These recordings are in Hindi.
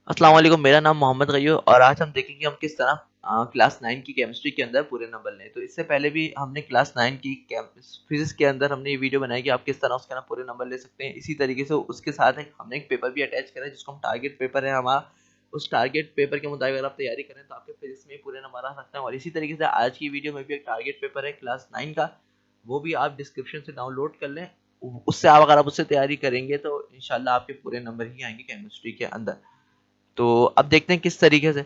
अस्सलाम वालेकुम। मेरा नाम मोहम्मद गयूर और आज हम देखेंगे हम किस तरह क्लास 9 की केमिस्ट्री के अंदर पूरे नंबर लें। तो इससे पहले भी हमने क्लास 9 की फिजिक्स के अंदर हमने ये वीडियो बनाई कि आप किस तरह उसके अंदर पूरे नंबर ले सकते हैं। इसी तरीके से उसके साथ हमने एक पेपर भी अटैच करा है जिसको हम टारगेट पेपर है हमारा। उस टारगेट पेपर के मुताबिक अगर आप तैयारी करें तो आपके फिजिक्स में पूरे नंबर आ सकते हैं। और इसी तरीके से आज की वीडियो में भी एक टारगेट पेपर है क्लास 9 का, वो भी आप डिस्क्रिप्शन से डाउनलोड कर लें। उससे आप अगर आप उससे तैयारी करेंगे तो इंशाल्लाह आपके पूरे नंबर ही आएंगे केमिस्ट्री के अंदर। तो अब देखते हैं किस तरीके से।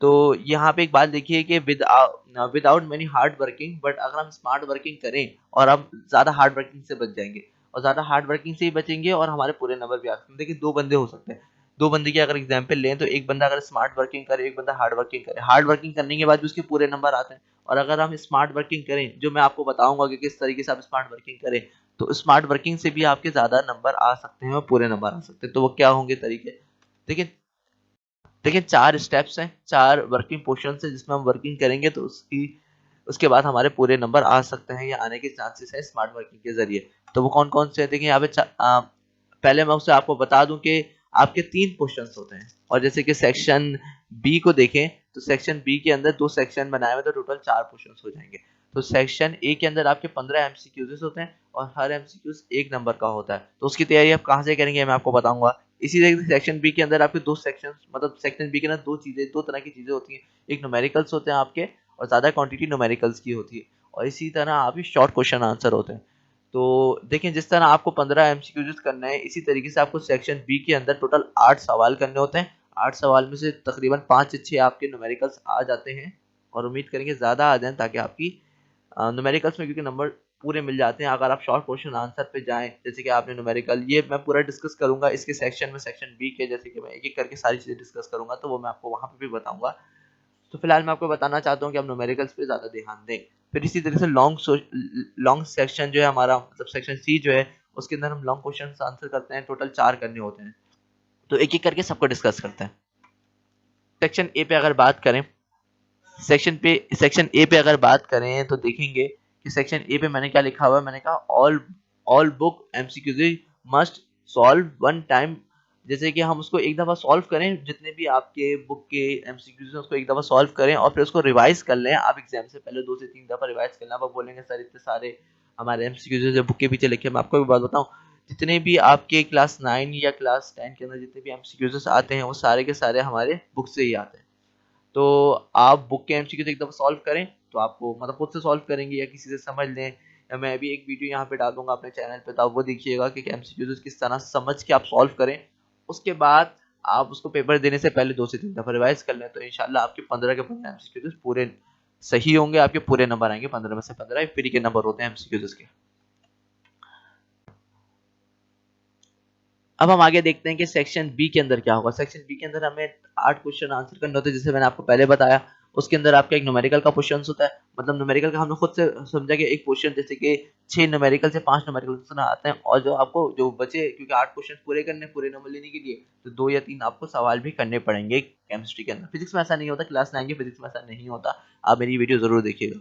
तो यहाँ पे एक बात देखिए कि without many hard working, but अगर हम स्मार्ट वर्किंग करें और हम ज्यादा हार्ड वर्किंग से बच जाएंगे, और ज्यादा हार्ड वर्किंग से ही बचेंगे और हमारे पूरे नंबर भी आ सकते हैं। देखिए दो बंदे हो सकते हैं, दो बंदे की अगर एग्जाम्पल लें तो एक बंदा अगर स्मार्ट वर्किंग करे, एक बंदा हार्ड वर्किंग करे। हार्ड वर्किंग करने के बाद भी उसके पूरे नंबर आते हैं। और अगर हम स्मार्ट वर्किंग करें, जो मैं आपको बताऊंगा कि किस तरीके से आप स्मार्ट वर्किंग करें, तो स्मार्ट वर्किंग से भी आपके ज्यादा नंबर आ सकते हैं और पूरे नंबर आ सकते हैं। तो वो क्या होंगे तरीके? देखिए देखिए चार स्टेप्स हैं, चार वर्किंग पोर्शन है जिसमें हम वर्किंग करेंगे तो उसके बाद हमारे पूरे नंबर आ सकते हैं या आने के चांसेस है स्मार्ट वर्किंग के जरिए। तो वो कौन कौन से हैं? देखिए यहाँ पे पहले मैं उससे आपको बता दूं कि आपके तीन क्वेश्चंस होते हैं। और जैसे कि सेक्शन बी को देखें तो सेक्शन बी के अंदर दो सेक्शन बनाए हुए, तो टोटल चार क्वेश्चंस हो जाएंगे। तो सेक्शन ए के अंदर आपके 15 एमसीक्यूज होते हैं और हर एमसीक्यूज एक नंबर का होता है। तो उसकी तैयारी आप कहाँ से करेंगे मैं आपको बताऊंगा। इसी तरीके से सेक्शन बी के अंदर आपके दो सेक्शन, मतलब सेक्शन बी के अंदर दो तरह की चीजें होती हैं। एक न्यूमेरिकल्स होते हैं आपके, और ज्यादा क्वांटिटी न्यूमेरिकल्स की होती है। और इसी तरह आपके शॉर्ट क्वेश्चन आंसर होते हैं। तो देखें जिस तरह आपको 15 एमसीक्यूज करना है, इसी तरीके से आपको सेक्शन बी के अंदर टोटल 8 सवाल करने होते हैं। 8 सवाल में से तकरीबन 5 से 6 आपके न्यूमेरिकल्स आ जाते हैं, और उम्मीद करेंगे ज्यादा आ जाएं ताकि आपकी न्यूमेरिकल्स में क्योंकि नंबर पूरे मिल जाते हैं अगर आप शॉर्ट क्वेश्चन आंसर पे जाएं। जैसे कि आपने न्यूमेरिकल, ये मैं पूरा डिस्कस करूंगा इसके सेक्शन में, सेक्शन बी के, जैसे कि मैं एक एक करके सारी चीजें डिस्कस करूंगा तो वो मैं आपको वहां पे भी बताऊंगा। तो फिलहाल मैं आपको बताना चाहता हूँ कि आप न्यूमेरिकल्स पे ज्यादा ध्यान दें। फिर इसी तरह से लॉन्ग सेक्शन जो है हमारा, मतलब सेक्शन सी जो है, उसके अंदर हम लॉन्ग क्वेश्चन आंसर करते हैं। टोटल 4 करने होते हैं। तो एक एक करके सबको डिस्कस करते हैं। सेक्शन ए पे अगर बात करें, सेक्शन ए पे अगर बात करें तो देखेंगे कि सेक्शन ए पे मैंने क्या लिखा हुआ है। मैंने कहा all book MCQs must solve one time. जैसे कि हम उसको एक दफा सॉल्व करें, जितने भी आपके बुक के एमसीक्यूज हैं उसको एक दफा सॉल्व करें और फिर उसको रिवाइज कर लें। आप एग्जाम से पहले 2 से 3 दफा रिवाइज कर लें। आप बोलेंगे सर इतने सारे हमारे एमसीक्यूज बुक के पीछे लिखे। मैं आपको भी बात बताऊं, जितने भी आपके क्लास 9 या क्लास 10 के अंदर जितने भी एमसीक्यूज आते हैं वो सारे के सारे हमारे बुक से ही आते हैं। तो आप बुक के एमसीक्यू एक दफा सॉल्व करें तो आपको, मतलब खुद से सॉल्व करेंगे या किसी से समझ लें, या मैं भी एक वीडियो यहाँ पे डाल दूंगा अपने चैनल पे, तो आप वो देखिएगा कि एमसीक्यू किस तरह समझ के आप सॉल्व करें। उसके बाद आप उसको पेपर देने से पहले 2 से 3 दफा रिवाइज कर लें, तो इंशाल्लाह आपके 15 के 15 एमसीक्यू पूरे सही होंगे। आपके पूरे नंबर आएंगे, 15 में से 15 फ्री के नंबर होते हैं एमसीक्यू के। अब हम आगे देखते हैं कि सेक्शन बी के अंदर क्या होगा। सेक्शन बी के अंदर हमें 8 क्वेश्चन आंसर करने होते हैं, जैसे मैंने आपको पहले बताया। उसके अंदर आपका एक न्यूमेरिकल का क्वेश्चन होता है, मतलब न्यूमेरिकल का हमने खुद से समझा कि एक क्वेश्चन, जैसे कि 6 न्यूमेरिकल से 5 न्यूमेरिकल क्वेश्चन आते हैं, और जो आपको जो बचे, क्योंकि 8 क्वेश्चन पूरे करने, पूरे नंबर लेने के लिए, तो 2 या 3 आपको सवाल भी करने पड़ेंगे केमिस्ट्री के अंदर। फिजिक्स में ऐसा नहीं होता, क्लास 9 की फिजिक्स में ऐसा नहीं होता। आप मेरी वीडियो जरूर देखिएगा।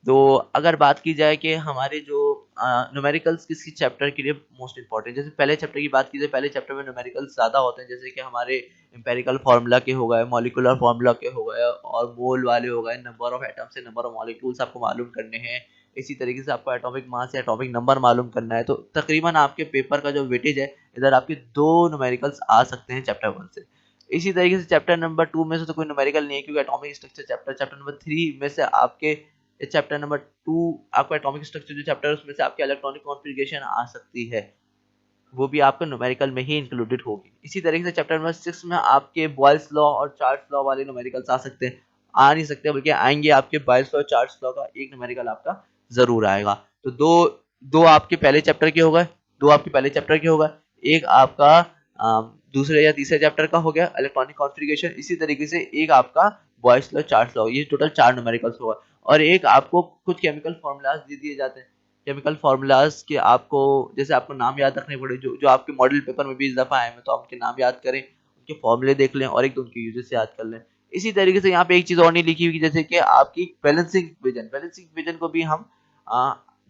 तो अगर बात की जाए कि हमारे जो न्यूमेरिकल्स किसी चैप्टर के लिए मोस्ट इंपॉर्टेंट, जैसे पहले चैप्टर की बात की जाए, पहले चैप्टर में न्यूमेरिकल्स ज्यादा होते हैं, जैसे कि हमारे एम्पेरिकल फार्मूला के हो गए, मॉलिक्यूलर फार्मूला के हो गए, और मोल वाले हो गए, नंबर ऑफ एटम्स से नंबर ऑफ मॉलिक्यूल्स आपको मालूम करने हैं। इसी तरीके से आपको एटॉमिक मास या एटॉमिक नंबर मालूम करना है। तो तकरीबन आपके पेपर का जो वेटेज है, इधर आपके 2 न्यूमेरिकल्स आ सकते हैं चैप्टर 1 से। इसी तरीके से चैप्टर नंबर 2 में से तो कोई न्यूमेरिकल नहीं है, क्योंकि atomic structure chapter, chapter number 3 में से आपके, चैप्टर नंबर 2 आपका एटॉमिक स्ट्रक्चर जो चैप्टर है उसमें से आपकी इलेक्ट्रॉनिक कॉन्फ़िगरेशन आ सकती है, वो भी आपका न्यूमेरिकल में ही इंक्लूडेड होगी। इसी तरीके से चैप्टर नंबर 6 में आपके बॉयल्स लॉ और चार्ल्स लॉ वाले न्यूमेरिकल्स आ सकते हैं, आ नहीं सकते बल्कि आएंगे। आपके बॉयल्स लॉ और चार्ल्स लॉ का एक न्यूमेरिकल आपका जरूर आएगा। तो दो दो आपके पहले चैप्टर के हो गए, दो आपके पहले चैप्टर के हो गए, एक आपका दूसरे या तीसरे चैप्टर का हो गया इलेक्ट्रॉनिक कॉन्फ़िगरेशन। इसी तरीके से एक आपका बॉयल्स लॉ चार्ल्स लॉ, ये टोटल 4 न्यूमेरिकल्स होगा। और एक आपको कुछ केमिकल फॉर्मूलाज दे दिए जाते हैं, केमिकल फॉर्मूलाज के आपको, जैसे आपको नाम याद रखने पड़े, जो जो आपके मॉडल पेपर में 20 दफा आए हैं, तो आप उनके नाम याद करें, उनके फॉर्मूले देख लें और एक दो उनके यूजेस याद कर लें। इसी तरीके से यहाँ पे एक चीज और नहीं लिखी हुई, जैसे कि आपकी बैलेंसिंग इक्वेशन, बैलेंसिंग इक्वेशन को भी हम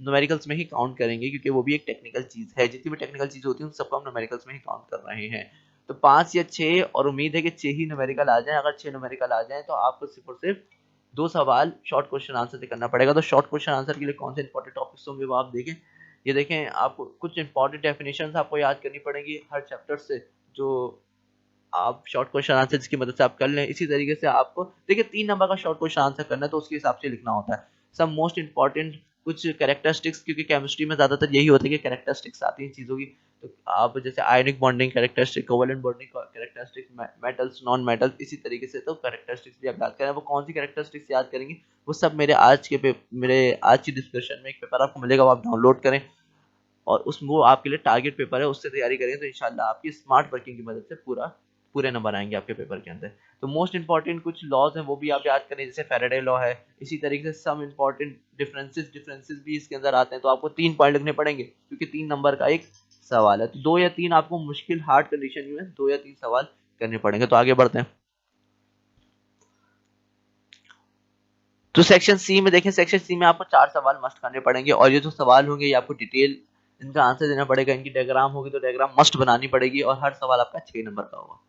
न्यूमेरिकल्स में ही काउंट करेंगे, क्योंकि वो भी एक टेक्निकल चीज है। जितनी भी टेक्निकल चीज होती है उन सबको हम न्यूमेरिकल्स में ही काउंट कर रहे हैं। तो 5 या 6, और उम्मीद है कि 6 ही न्यूमेरिकल आ जाएं। अगर 6 न्यूमेरिकल आ जाएं तो आपको सिर्फ और सिर्फ 2 सवाल शॉर्ट क्वेश्चन आंसर से करना पड़ेगा। तो शॉर्ट क्वेश्चन आंसर के लिए कौन से इंपॉर्टेंट टॉपिक्स होंगे वो आप देखें। ये देखें, आपको कुछ इंपॉर्टेंट डेफिनेशंस आपको याद करनी पड़ेगी हर चैप्टर से, जो आप शॉर्ट क्वेश्चन आंसर की मदद से आप कर लें। इसी तरीके से आपको देखिए 3 नंबर का शॉर्ट क्वेश्चन आंसर करना है तो उसके हिसाब से लिखना होता है। सब मोस्ट इंपॉर्टेंट कुछ कैरेक्टरिस्टिक्स, क्योंकि केमिस्ट्री में ज्यादातर यही होता है कि कैरेक्टरिस्टिक्स आती हैं चीजों की। तो आप जैसे ionic bonding characteristic, covalent bonding characteristic, metals, non metals, इसी तरीके से तो कैरेक्टरिस्टिक्स भी आप याद करें। वो कौन सी कैरेक्टरिस्टिक्स याद करेंगे वो सब मेरे आज की डिस्कशन में एक पेपर आपको मिलेगा, वो आप डाउनलोड करें और उस वो आपके लिए टारगेट पेपर है, उससे तैयारी करेंगे तो इंशाल्लाह आपकी स्मार्ट वर्किंग की मदद से पूरे नंबर आएंगे आपके पेपर के अंदर। तो मोस्ट इंपॉर्टेंट कुछ लॉज हैं वो भी आप याद करें, जैसे फैराडे लॉ है। इसी तरीके से सम इंपॉर्टेंट डिफरेंसेस भी इसके अंदर आते हैं, तो आपको 3 पॉइंट लिखने पड़ेंगे क्योंकि 3 नंबर का एक सवाल है। तो 2 या 3 आपको मुश्किल हार्ड कंडीशन में 2 या 3 सवाल करने पड़ेंगे। तो आगे बढ़ते हैं। तो सेक्शन सी में देखें, सेक्शन सी में आपको 4 सवाल मस्ट करने पड़ेंगे और ये जो सवाल होंगे ये आपको डिटेल इनका आंसर देना पड़ेगा। इनकी डायग्राम होगी तो डायग्राम मस्ट बनानी पड़ेगी और हर सवाल आपका 6 नंबर का होगा।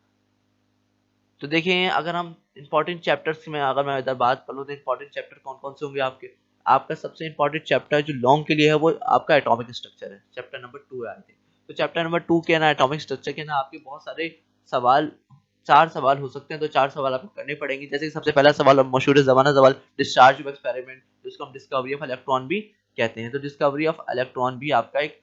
तो देखिए, अगर हम इंपॉर्टेंट चैप्टर्स में अगर मैं इधर बात कर लूँ तो इंपॉर्टेंट चैप्टर कौन कौन से होंगे आपके। आपका सबसे इंपॉर्टेंट चैप्टर जो लॉन्ग के लिए है वो आपका एटॉमिक स्ट्रक्चर है, चैप्टर नंबर 2 है आई थिंक। तो चैप्टर नंबर 2 के ना एटॉमिक स्ट्रक्चर के ना आपके बहुत सारे सवाल, 4 सवाल हो सकते हैं। तो 4 सवाल आपको करने पड़ेंगे। जैसे सबसे पहला सवाल मशहूर जमाना सवाल डिस्चार्ज ऑफ एक्सपेरिमेंट, जिसको हम डिस्कवरी ऑफ इलेक्ट्रॉन भी कहते हैं। तो डिस्कवरी ऑफ इलेक्ट्रॉन भी आपका एक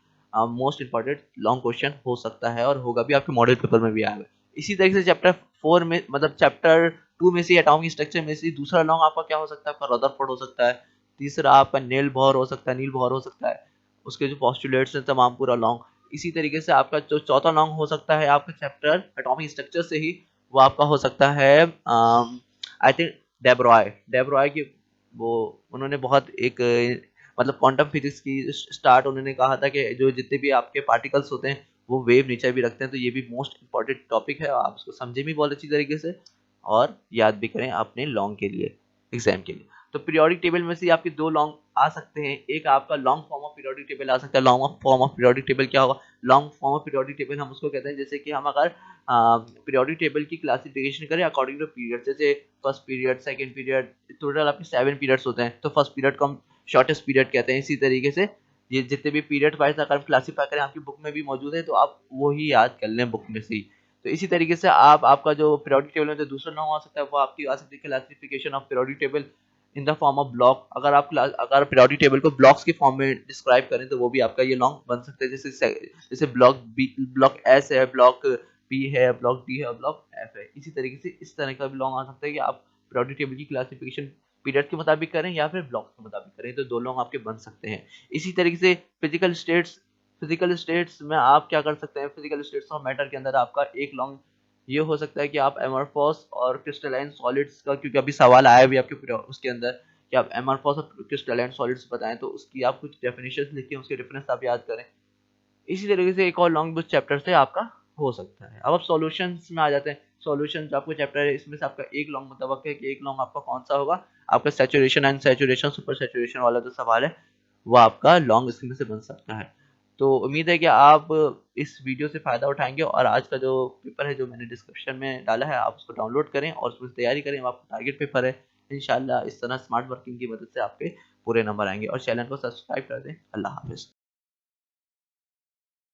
मोस्ट इंपॉर्टेंट लॉन्ग क्वेश्चन हो सकता है और होगा भी, आपके मॉडल पेपर में भी आएगा। इसी तरीके से चैप्टर 4 में, मतलब चैप्टर 2 में से एटॉमिक स्ट्रक्चर में से दूसरा लॉन्ग आपका क्या हो सकता है, आपका रदरफोर्ड हो सकता है। तीसरा आपका नील बोहर हो सकता है, नील बोहर हो सकता है, उसके जो पोस्टुलेट्स हैं तमाम पूरा लॉन्ग। इसी तरीके से आपका जो चौथा लॉन्ग हो सकता है आपका चैप्टर एटॉमिक स्ट्रक्चर से ही, वो आपका हो सकता है आई थिंक डेब्रॉय की, वो उन्होंने बहुत एक मतलब क्वांटम फिजिक्स की स्टार्ट उन्होंने कहा था कि जो जितने भी आपके पार्टिकल्स होते हैं वो वेव नेचर भी रखते हैं। तो ये भी मोस्ट इंपॉर्टेंट टॉपिक है, आप उसको समझे भी बहुत अच्छी तरीके से और याद भी करें अपने लॉन्ग के लिए, एग्जाम के लिए। तो पीरियोडिक टेबल में से आपके 2 लॉन्ग आ सकते हैं। एक आपका long form of periodic table आ सकता है। Long form of periodic table क्या होगा, long form of periodic table हम उसको कहते हैं जैसे कि हम अगर पीरियोडिक टेबल की क्लासिफिकेशन करें अकॉर्डिंग टू पीरियड, जैसे first period, second period, total आपके 7 पीरियड्स होते हैं। तो फर्स्ट पीरियड को हम शॉर्टेस्ट पीरियड कहते हैं। इसी तरीके से ये जितने भी पीरियड वाइज अगर हम क्लासीफाई करें आपकी बुक में भी मौजूद है, तो आप वो ही याद कर लें बुक में से ही। तो इसी तरीके से आप आपका जो पीरियोडिक टेबल में जो दूसरा नाम आ सकता है वो आपकी आ सकती है classification of periodic table in the form of block. अगर पीरियोडिक टेबल को ब्लॉक्स की फॉर्म में डिस्क्राइब करें तो वो भी आपका ये लॉन्ग बन सकता है। जैसे ब्लॉक बी, ब्लॉक एस है, ब्लॉक बी है, ब्लॉक डी है, ब्लॉक एफ है। इसी तरीके से इस तरह का भी लॉन्ग आ सकता है कि आप पीरियोडिक टेबल की क्लासिफिकेशन पीरियड के मुताबिक करें या फिर ब्लॉक के मुताबिक करें, तो 2 लॉन्ग आपके बन सकते हैं। इसी तरीके से फिजिकल स्टेट्स में आप क्या कर सकते हैं, फिजिकल स्टेट्स ऑफ मैटर के अंदर आपका एक लॉन्ग ये हो सकता है कि आप एमॉर्फोस और क्रिस्टलाइन सॉलिड्स का, क्योंकि अभी सवाल आया भी आपके उसके अंदर कि आप एमॉर्फोस और क्रिस्टलाइन सॉलिड्स बताएं, तो उसकी आप कुछ डेफिनेशंस लिखें, उसके रेफरेंस आप याद करें। इसी तरीके से एक और लॉन्ग बुक चैप्टर से आपका हो सकता है। अब आप सॉल्यूशंस में आ जाते हैं। सॉल्यूशन जो आपका चैप्टर है इसमें से आपका एक लॉन्ग मुतवक्क है कि एक लॉन्ग आपका कौन सा होगा, आपका saturation and saturation super saturation वाला जो सवाल है वो आपका लॉन्ग इसमें से बन सकता है। तो उम्मीद है कि आप इस वीडियो से फ़ायदा उठाएंगे और आज का जो पेपर है जो मैंने डिस्क्रिप्शन में डाला है आप उसको डाउनलोड करें और उसमें तैयारी करें। आपका टारगेट पेपर है, इंशाल्लाह इस तरह स्मार्ट वर्किंग की मदद से आपके पूरे नंबर आएंगे। और चैनल को सब्सक्राइब कर दें। अल्लाह हाफिज़।